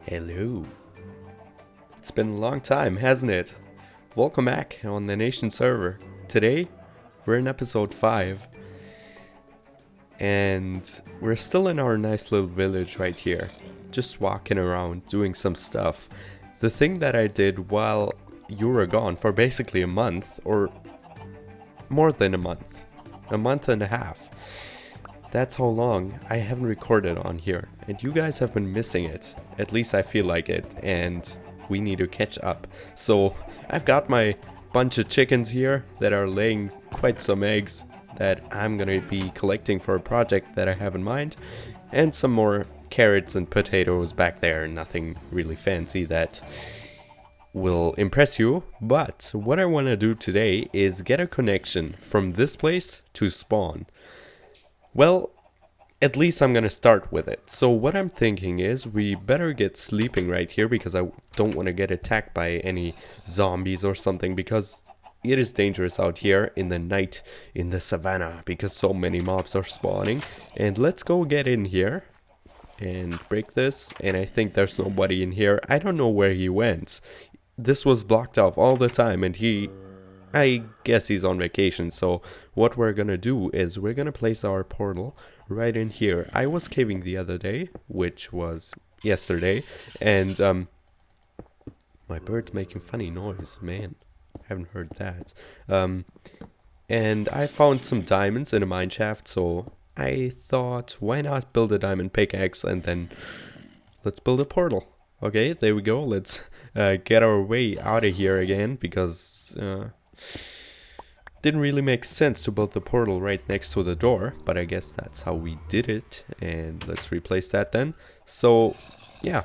Hello. It's been a long time, hasn't it? Welcome back on the Nation server. Today, we're in episode 5. And we're still in our nice little village right here. Just walking around, doing some stuff. The thing that I did while you were gone for basically a month, or more than a month and a half. That's how long I haven't recorded on here, and you guys have been missing it. At least I feel like it, and we need to catch up. So I've got my bunch of chickens here that are laying quite some eggs that I'm gonna be collecting for a project that I have in mind, and some more carrots and potatoes back there. Nothing really fancy that will impress you, but what I want to do today is get a connection from this place to spawn. Well, at least I'm gonna start with it. So what I'm thinking is we better get sleeping right here, because I don't want to get attacked by any zombies or something, because it is dangerous out here in the night in the savannah, because so many mobs are spawning. And let's go get in here and break this, and I think there's nobody in here. I don't know where he went. This was blocked off all the time, and I guess he's on vacation. So what we're gonna do is we're gonna place our portal right in here. I was caving the other day, which was yesterday, and my bird's making funny noise, man. Haven't heard that. And I found some diamonds in a mine shaft, so I thought, why not build a diamond pickaxe, and then let's build a portal. Okay, there we go. Let's get our way out of here again, because didn't really make sense to build the portal right next to the door, but I guess that's how we did it. And let's replace that then. So yeah,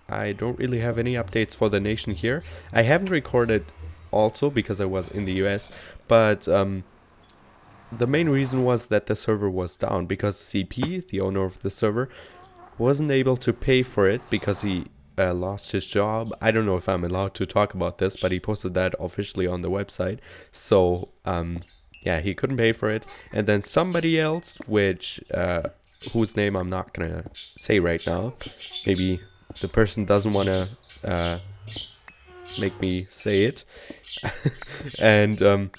I don't really have any updates for the nation here. I haven't recorded also because I was in the US, but the main reason was that the server was down, because CP, the owner of the server, wasn't able to pay for it because he lost his job. I don't know if I'm allowed to talk about this, but he posted that officially on the website. So yeah, he couldn't pay for it. And then somebody else, which whose name I'm not gonna say right now, maybe the person doesn't want to make me say it. And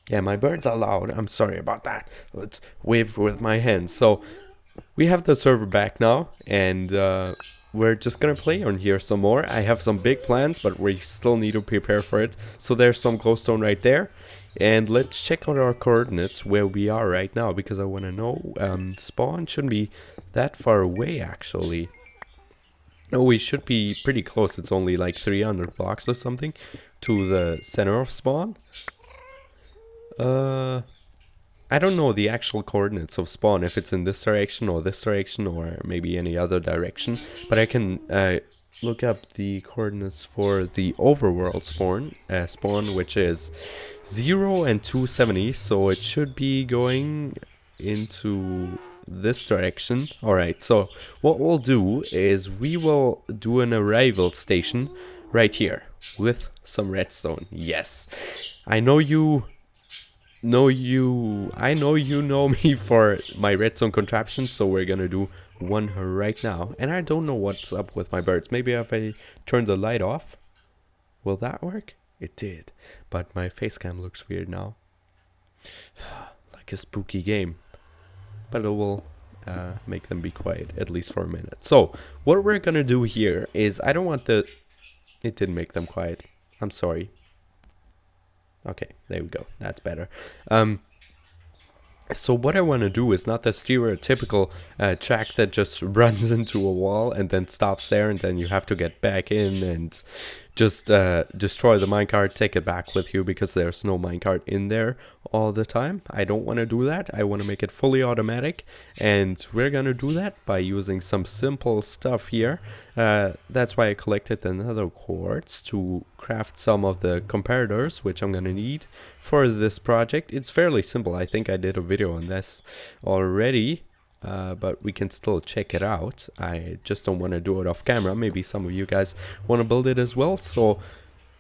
yeah, my birds are loud. I'm sorry about that. Let's wave with my hands. So we have the server back now, and we're just gonna play on here some more. I have some big plans, but we still need to prepare for it. So there's some glowstone right there, and let's check out our coordinates where we are right now, because I want to know. Spawn shouldn't be that far away, actually. No, we should be pretty close. It's only like 300 blocks or something to the center of spawn. I don't know the actual coordinates of spawn, if it's in this direction or maybe any other direction, but I can look up the coordinates for the overworld spawn, which is 0 and 270, so it should be going into this direction. Alright, so what we'll do is we will do an arrival station right here with some redstone. Yes, I know you know me for my redstone contraption, so we're gonna do one right now. And I don't know what's up with my birds. Maybe if I turn the light off, will that work? It did, but my face cam looks weird now. Like a spooky game, but it will make them be quiet, at least for a minute. So what we're gonna do here is, I don't want it didn't make them quiet, I'm sorry. Okay, there we go. That's better. So what I want to do is not the stereotypical track that just runs into a wall and then stops there, and then you have to get back in and just destroy the minecart, take it back with you, because there's no minecart in there all the time. I don't want to do that. I want to make it fully automatic, and we're gonna do that by using some simple stuff here. That's why I collected the nether quartz to craft some of the comparators, which I'm gonna need for this project. It's fairly simple. I think I did a video on this already, but we can still check it out. I just don't want to do it off camera. Maybe some of you guys want to build it as well. So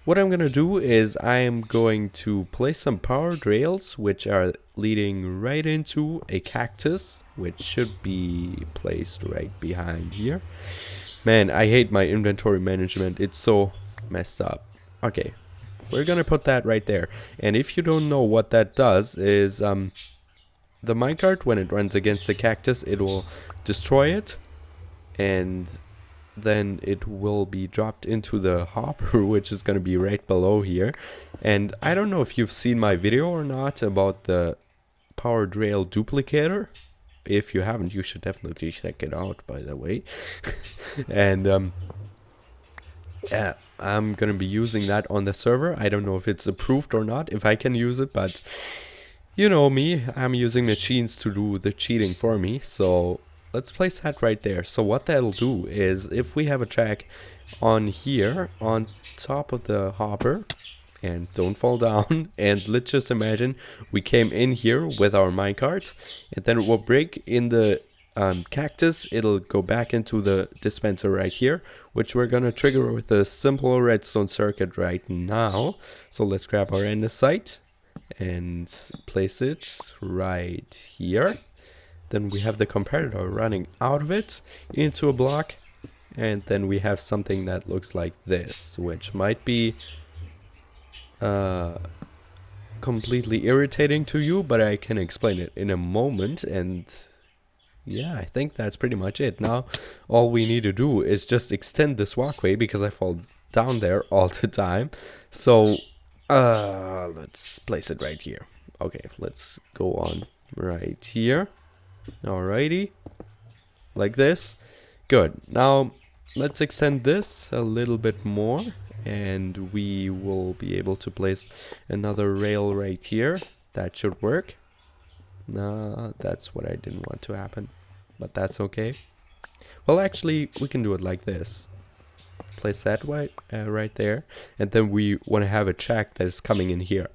what I'm gonna do is I'm going to place some powered rails which are leading right into a cactus, which should be placed right behind here. Man, I hate my inventory management. It's so messed up. Okay, we're gonna put that right there. And if you don't know what that does is the minecart, when it runs against the cactus, it will destroy it, and then it will be dropped into the hopper, which is going to be right below here. And I don't know if you've seen my video or not about the powered rail duplicator. If you haven't, you should definitely check it out, by the way. And yeah, I'm going to be using that on the server. I don't know if it's approved or not, if I can use it, but you know me, I'm using machines to do the cheating for me, so let's place that right there. So what that'll do is, if we have a track on here, on top of the hopper, and don't fall down, and let's just imagine we came in here with our minecart, and then it will break in the cactus, it'll go back into the dispenser right here, which we're gonna trigger with a simple redstone circuit right now. So let's grab our andesite and place it right here. Then we have the comparator running out of it into a block, and then we have something that looks like this, which might be completely irritating to you, but I can explain it in a moment. And yeah, I think that's pretty much it. Now all we need to do is just extend this walkway, because I fall down there all the time. So let's place it right here. Okay, let's go on right here. Alrighty, like this. Good. Now let's extend this a little bit more, and we will be able to place another rail right here. That should work. Nah, that's what I didn't want to happen, but that's okay. Well, actually, we can do it like this. Place that right there, and then we want to have a track that is coming in here.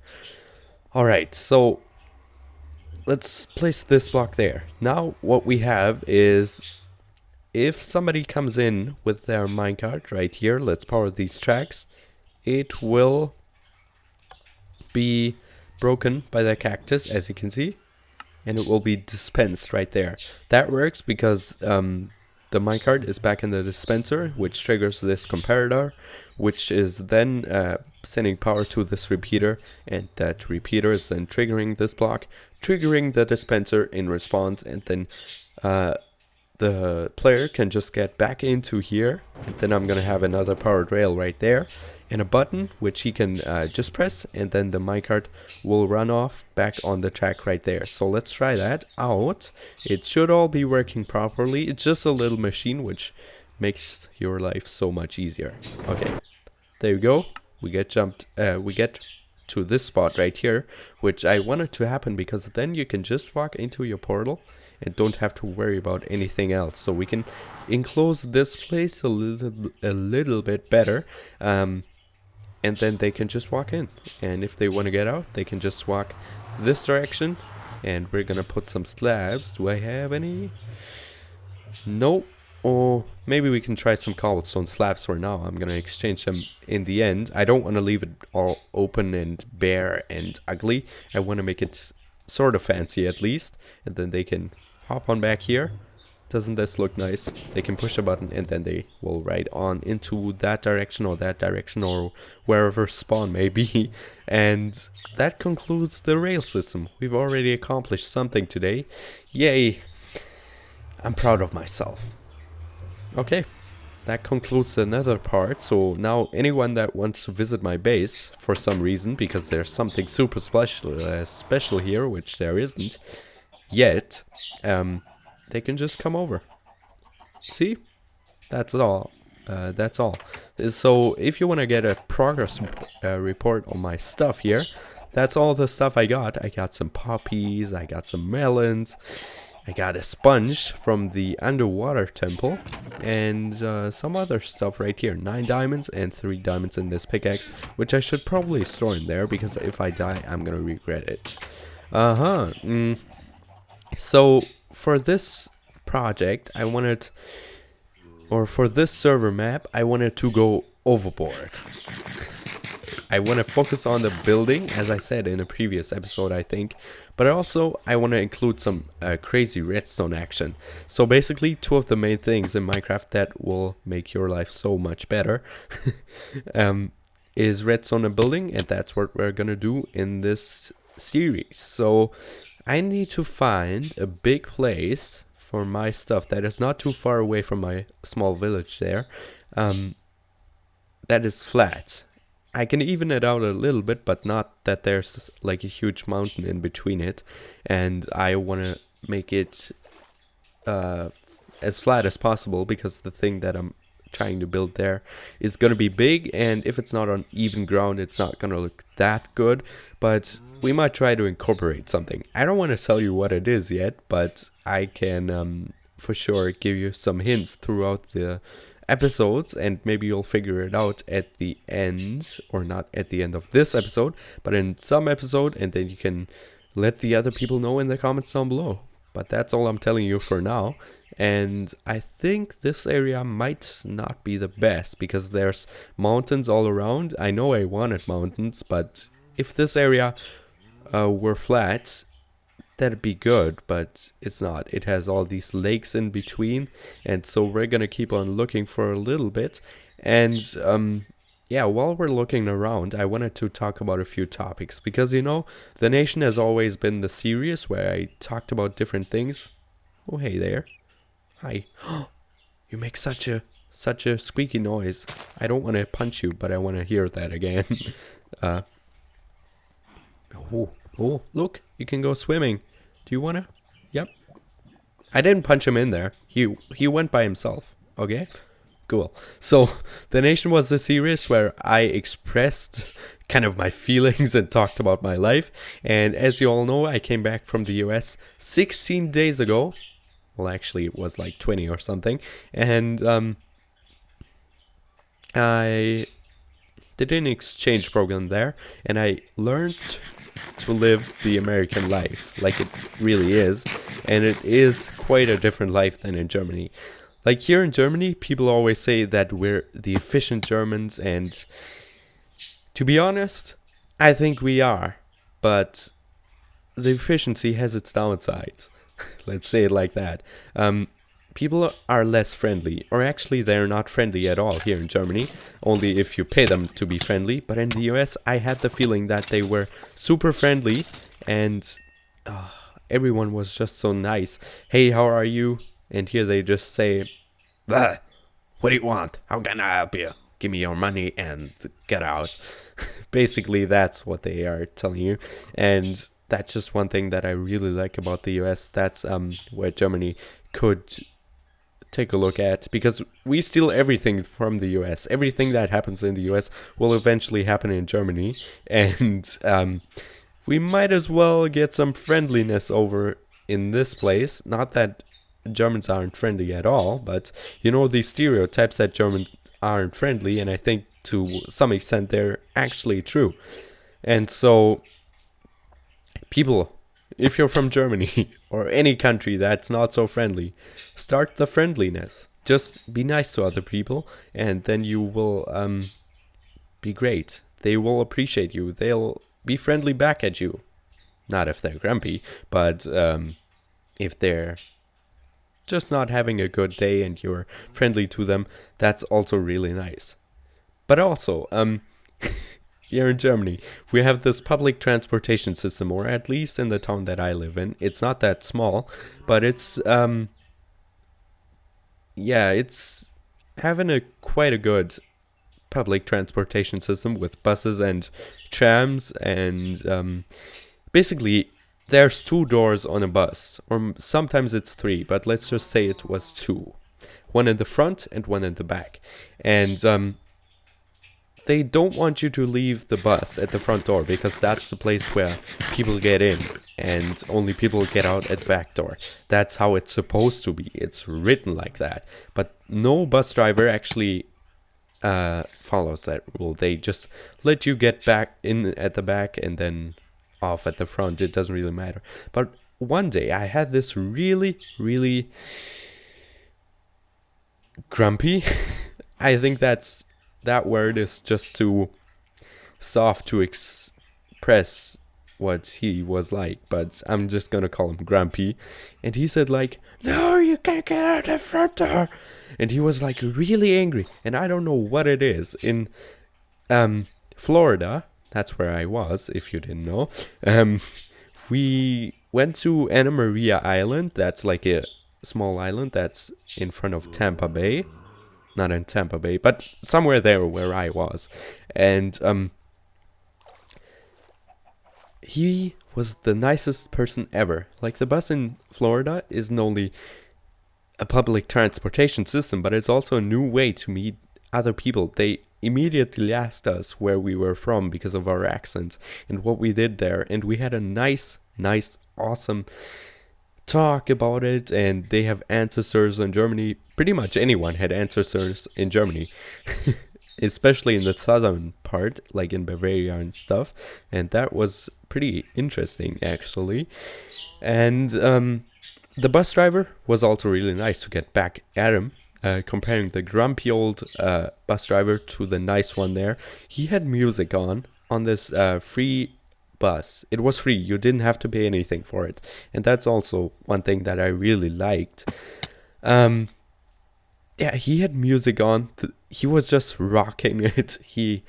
Alright, so let's place this block there. Now what we have is, if somebody comes in with their minecart right here, let's power these tracks, it will be broken by the cactus, as you can see, and it will be dispensed right there. That works because the minecart is back in the dispenser, which triggers this comparator, which is then sending power to this repeater, and that repeater is then triggering this block, triggering the dispenser in response, and then the player can just get back into here, and then I'm gonna have another powered rail right there, and a button which he can just press, and then the minecart will run off back on the track right there. So let's try that out. It should all be working properly. It's just a little machine which makes your life so much easier. Okay, there you go. We get to this spot right here, which I wanted to happen because then you can just walk into your portal and don't have to worry about anything else. So we can enclose this place a little bit better, and then they can just walk in, and if they want to get out, they can just walk this direction. And we're gonna put some slabs. Do I have any? Nope. Or maybe we can try some cobblestone slabs for now. I'm gonna exchange them in the end. I don't want to leave it all open and bare and ugly. I want to make it sort of fancy at least, and then they can hop on back here. Doesn't this look nice? They can push a button and then they will ride on into that direction or wherever spawn may be. And that concludes the rail system. We've already accomplished something today. Yay! I'm proud of myself. Okay, that concludes another part. So now anyone that wants to visit my base for some reason, because there's something super special here, which there isn't yet, they can just come over. See? That's all. That's all. So if you want to get a progress report on my stuff here, that's all the stuff I got. I got some poppies, I got some melons, I got a sponge from the underwater temple, and some other stuff right here. 9 diamonds and 3 diamonds in this pickaxe, which I should probably store in there, because if I die, I'm gonna regret it. So for this project, I wanted, or for this server map, I wanted to go overboard. I want to focus on the building, as I said in a previous episode, I think. But also, I want to include some crazy redstone action. So basically, two of the main things in Minecraft that will make your life so much better is redstone and building, and that's what we're gonna do in this series. So I need to find a big place for my stuff that is not too far away from my small village there, that is flat. I can even it out a little bit, but not that there's like a huge mountain in between it. And I want to make it as flat as possible, because the thing that I'm trying to build there is going to be big, and if it's not on even ground, it's not going to look that good. But we might try to incorporate something. I don't want to tell you what it is yet, but I can for sure give you some hints throughout the episodes, and maybe you'll figure it out at the end, or not at the end of this episode, but in some episode, and then you can let the other people know in the comments down below. But that's all I'm telling you for now. And I think this area might not be the best, because there's mountains all around. I know I wanted mountains, but if this area were flat, that'd be good, but it's not. It has all these lakes in between, and so we're gonna keep on looking for a little bit. And yeah, while we're looking around, I wanted to talk about a few topics, because, you know, the nation has always been the series where I talked about different things. Oh, hey there. Hi. You make such a squeaky noise. I don't want to punch you, but I want to hear that again. Oh, look, you can go swimming. Do you want to? Yep. I didn't punch him in there. He went by himself. Okay? Cool. So, the nation was the series where I expressed kind of my feelings and talked about my life. And as you all know, I came back from the US 16 days ago. Well, actually, it was like 20 or something. And I did an exchange program there, and I learned to live the American life like it really is. And it is quite a different life than in Germany. Like, here in Germany, people always say that we're the efficient Germans, and to be honest, I think we are. But the efficiency has its downsides. Let's say it like that. People are less friendly, or actually they're not friendly at all here in Germany, only if you pay them to be friendly. But in the US, I had the feeling that they were super friendly, and everyone was just so nice. Hey, how are you? And here they just say, what do you want? How can I help you? Give me your money and get out. Basically, that's what they are telling you. And that's just one thing that I really like about the US. That's where Germany could take a look at, because we steal everything from the US. Everything that happens in the US will eventually happen in Germany. And we might as well get some friendliness over in this place. Not that Germans aren't friendly at all, but you know, these stereotypes that Germans aren't friendly, and I think to some extent they're actually true. And so, people, if you're from Germany or any country that's not so friendly, start the friendliness. Just be nice to other people, and then you will be great. They will appreciate you. They'll be friendly back at you. Not if they're grumpy, but if they're just not having a good day and you're friendly to them, that's also really nice. But also, here in Germany, we have this public transportation system, or at least in the town that I live in. It's not that small, but it's it's having quite a good public transportation system with buses and trams, and basically there's 2 doors on a bus, or sometimes it's 3, but let's just say it was 2. One in the front and one in the back. And they don't want you to leave the bus at the front door, because that's the place where people get in and only people get out at the back door. That's how it's supposed to be. It's written like that. But no bus driver actually follows that rule. They just let you get back in at the back and then off at the front. It doesn't really matter. But one day I had this really, really grumpy, I think that word is just to soft to express what he was like, but I'm just gonna call him Grumpy. And he said like, "No, you can't get out the front door." And he was like really angry, and I don't know what it is. In Florida, that's where I was, if you didn't know. We went to Anna Maria Island. That's like a small island that's in front of Tampa Bay. Not in Tampa Bay, but somewhere there where I was. And he was the nicest person ever. Like, the bus in Florida isn't only a public transportation system, but it's also a new way to meet other people. They immediately asked us where we were from because of our accents and what we did there. And we had a nice, awesome talk about it. And they have ancestors in Germany. Pretty much anyone had ancestors in Germany. Especially in the southern part, like in Bavaria and stuff. And that was pretty interesting, actually. And the bus driver was also really nice to get back at him. Comparing the grumpy old bus driver to the nice one there. He had music on this free bus. It was free. You didn't have to pay anything for it. And that's also one thing that I really liked. Yeah, he had music on. He was just rocking it. He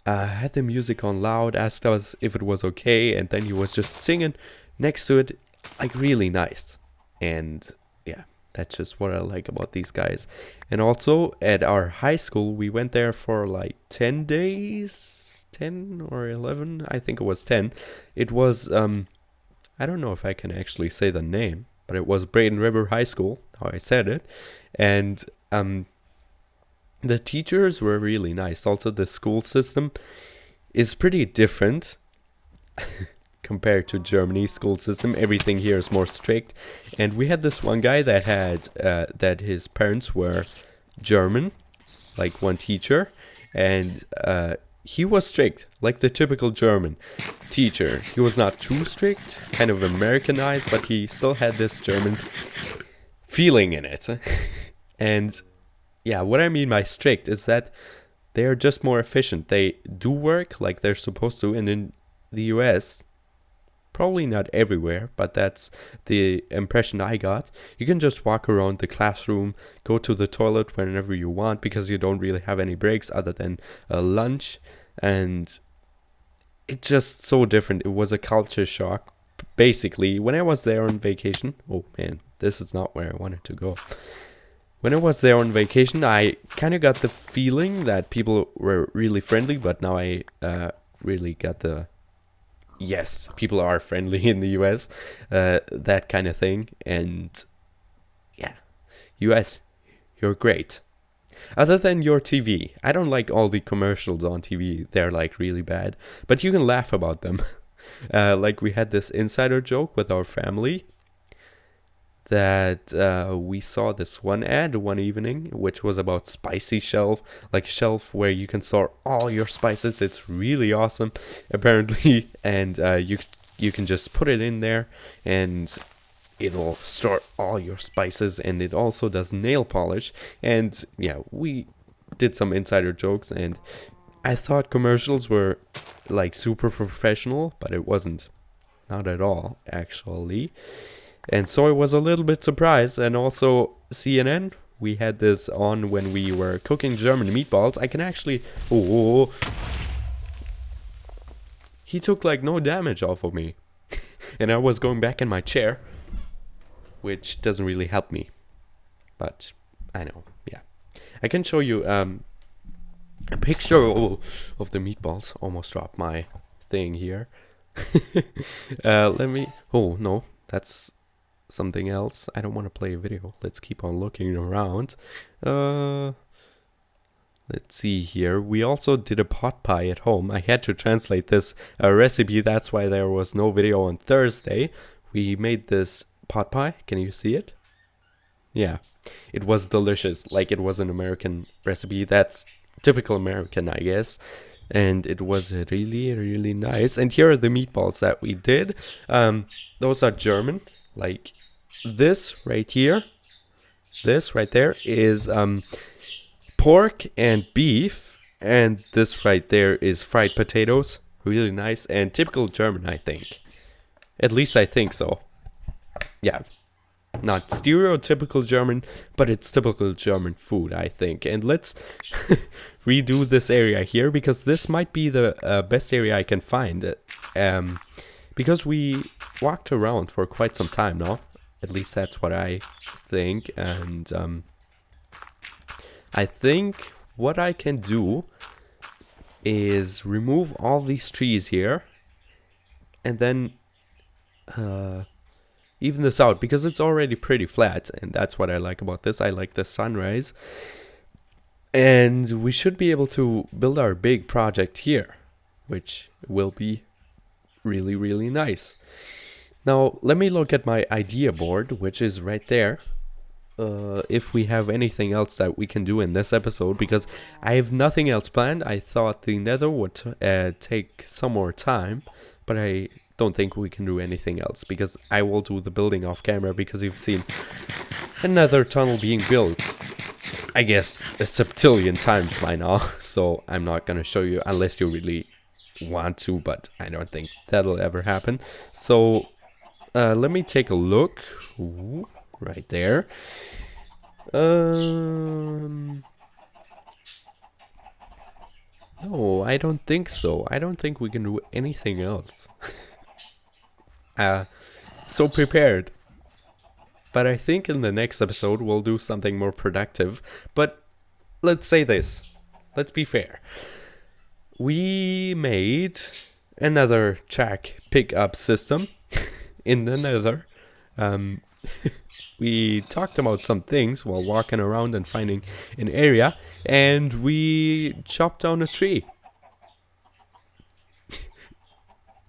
had the music on loud, asked us if it was okay, and then he was just singing next to it, like, really nice. And yeah, that's just what I like about these guys. And also, at our high school, we went there for like 10 days, 10 or 11, I think it was 10. It was, I don't know if I can actually say the name, but it was Braden River High School, how I said it. And the teachers were really nice. Also, the school system is pretty different compared to Germany's school system. Everything here is more strict. And we had this one guy that had that his parents were German, like one teacher, and he was strict, like the typical German teacher. He was not too strict, kind of Americanized, but he still had this German feeling in it. And yeah, what I mean by strict is that they're just more efficient. They do work like they're supposed to. And in the US, probably not everywhere, but that's the impression I got. You can just walk around the classroom, go to the toilet whenever you want, because you don't really have any breaks other than lunch. And it's just so different. It was a culture shock. Basically, when I was there on vacation, oh man, this is not where I wanted to go. When I was there on vacation, I kind of got the feeling that people were really friendly, but now I really got the, yes, people are friendly in the US, that kind of thing. And yeah, US, you're great. Other than your TV, I don't like all the commercials on TV. They're like really bad, but you can laugh about them. Like, we had this insider joke with our family that we saw this one ad one evening, which was about spicy shelf, like a shelf where you can store all your spices. It's really awesome, apparently, and you can just put it in there, and it'll store all your spices, and it also does nail polish. And yeah, we did some insider jokes, and I thought commercials were like super professional, but it wasn't, not at all, actually. And so I was a little bit surprised. And also CNN, we had this on when we were cooking German meatballs. I can actually... Oh, he took like no damage off of me. And I was going back in my chair, which doesn't really help me. But I know, yeah. I can show you a picture of the meatballs. Almost dropped my thing here. Let me... Oh, no, that's... something else. I don't want to play a video. Let's keep on looking around. Let's see here. We also did a pot pie at home. I had to translate this recipe. That's why there was no video on Thursday. We made this pot pie. Can you see it? Yeah. It was delicious. Like, it was an American recipe. That's typical American, I guess. And it was really, really nice. And here are the meatballs that we did. Those are German. Like, this right here, this right there is pork and beef And this right there is fried potatoes. Really nice and typical German, I think. At least I think so. Yeah. Not stereotypical German, but it's typical German food, I think. And let's redo this area here, because this might be the best area I can find. Because we walked around for quite some time now. At least that's what I think. And I think what I can do is remove all these trees here. And then even this out, because it's already pretty flat. And that's what I like about this. I like the sunrise. And we should be able to build our big project here, which will be really, really nice. Now, let me look at my idea board, which is right there. If we have anything else that we can do in this episode, because I have nothing else planned. I thought the nether would take some more time, but I don't think we can do anything else, because I will do the building off camera, because you've seen another tunnel being built, I guess, a septillion times by now. So I'm not gonna show you unless you really want to, but I don't think that'll ever happen. So let me take a look. Ooh, right there. No, I don't think so. I don't think we can do anything else. So prepared. But I think in the next episode we'll do something more productive. But let's say this. Let's be fair. We made another track pickup system in the nether. We talked about some things while walking around and finding an area, and we chopped down a tree.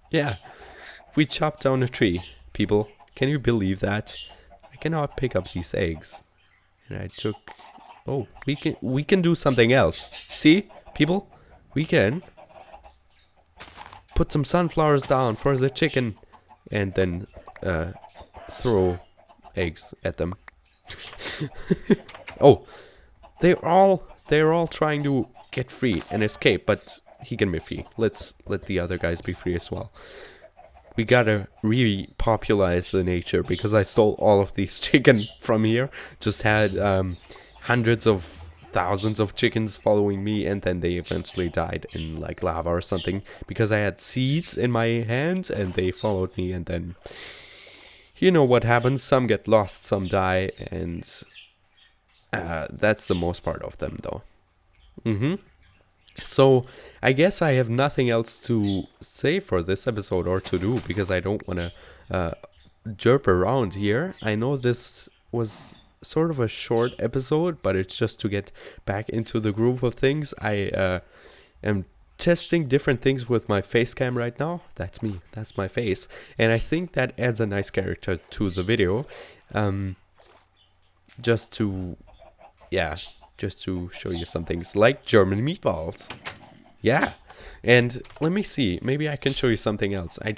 Yeah, we chopped down a tree, people. Can you believe that? I cannot pick up these eggs. And I took... Oh, we can do something else. See, people? We can put some sunflowers down for the chicken and then throw eggs at them. Oh, they're all trying to get free and escape, but he can be free. Let's let the other guys be free as well. We gotta repopularize the nature, because I stole all of these chicken from here. Just had hundreds of thousands of chickens following me, and then they eventually died in like lava or something, because I had seeds in my hands and they followed me, and then you know what happens. Some get lost, some die, and that's the most part of them though. So I guess I have nothing else to say for this episode or to do, because I don't want to jerp around here. I know this was sort of a short episode, but it's just to get back into the groove of things. I am testing different things with my face cam right now. That's me, that's my face, and I think that adds a nice character to the video. Just to show you some things like German meatballs. Yeah. And let me see, maybe I can show you something else. I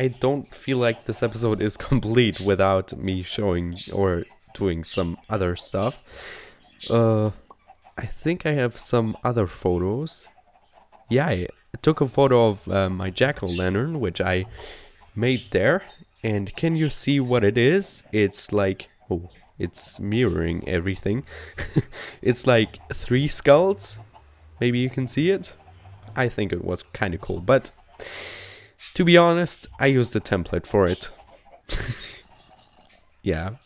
don't feel like this episode is complete without me showing or doing some other stuff. I think I have some other photos. Yeah, I took a photo of my jack-o'-lantern, which I made there. And can you see what it is? It's like... Oh, it's mirroring everything. It's like 3 skulls. Maybe you can see it. I think it was kind of cool. But to be honest, I used a template for it. Yeah.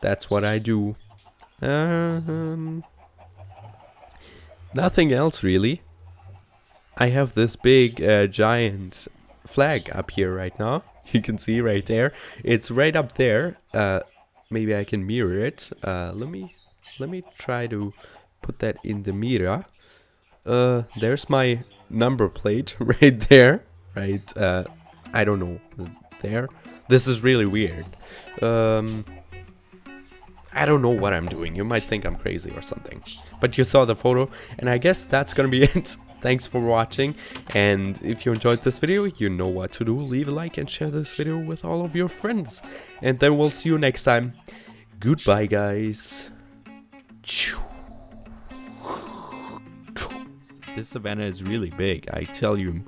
That's what I do. Nothing else really. I have this big giant flag up here right now. You can see right there. It's right up there. Maybe I can mirror it. Let me try to put that in the mirror. There's my number plate right there. Right. I don't know. There. This is really weird. I don't know what I'm doing. You might think I'm crazy or something. But you saw the photo, and I guess that's gonna be it. Thanks for watching, and if you enjoyed this video, you know what to do. Leave a like and share this video with all of your friends. And then we'll see you next time. Goodbye, guys. This savannah is really big, I tell you.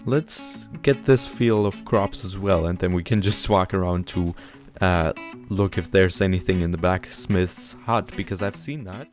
Let's get this field of crops as well, and then we can just walk around to look if there's anything in the blacksmith's hut, because I've seen that.